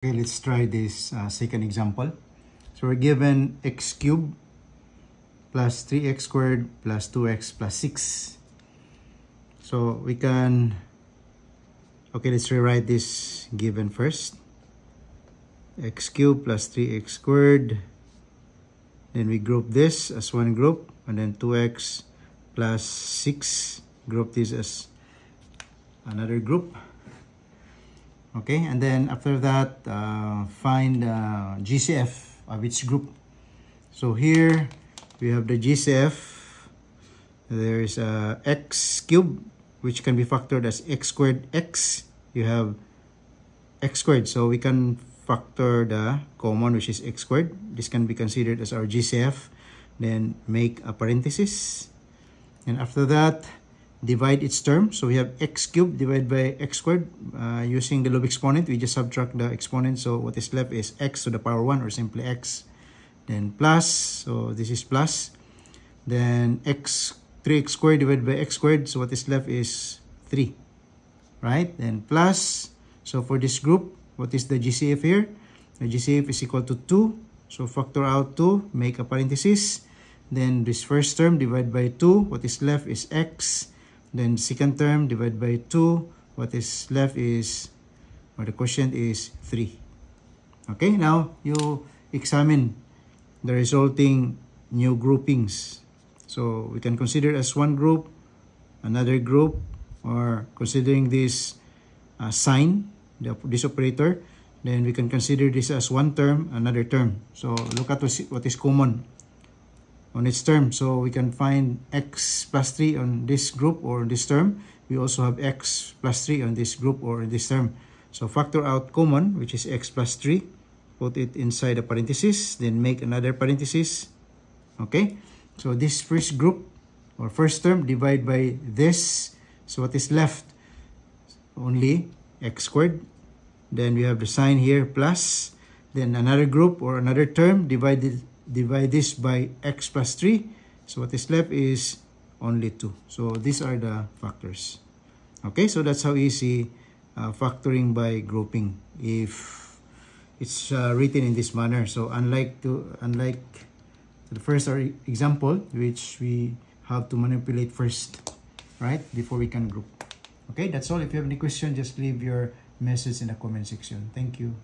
Okay, let's try this second example. So we're given x cubed plus 3x squared plus 2x plus 6. So we can, okay, let's rewrite this given first. X cubed plus 3x squared. Then we group this as one group, and then 2x plus 6, group this as another group. Okay, and then after that, find GCF of each group. So here we have the GCF. There is x cubed, which can be factored as x squared x. You have x squared, so we can factor the common, which is x squared. This can be considered as our GCF. Then make a parenthesis, and after that, divide its term. So we have x cubed divided by x squared. Using the lobe exponent, we just subtract the exponent. So what is left is x to the power 1, or simply x. Then plus, so this is plus. Then 3x squared divided by x squared. So what is left is 3. Right? Then plus. So for this group, what is the GCF here? The GCF is equal to 2. So factor out 2, make a parenthesis. Then this first term divided by 2. What is left is x. Then second term divided by 2, what is left is, or the quotient is 3. Okay, now you examine the resulting new groupings. So we can consider as one group, another group, or considering this sign, this operator, then we can consider this as one term, another term. So look at what is common on its term. So we can find x plus 3 on this group or this term. We also have x plus 3 on this group or in this term. So factor out common, which is x plus 3. Put it inside a parenthesis, then make another parenthesis. Okay, so this first group or first term divide by this. So what is left? Only x squared. Then we have the sign here plus. Then another group or another term, divide this by x plus 3. So what is left is only 2. So these are the factors. Okay, so that's how easy factoring by grouping if it's written in this manner. So unlike the first example, which we have to manipulate first, right, before we can group. Okay, that's all. If you have any question, just leave your message in the comment section. Thank you.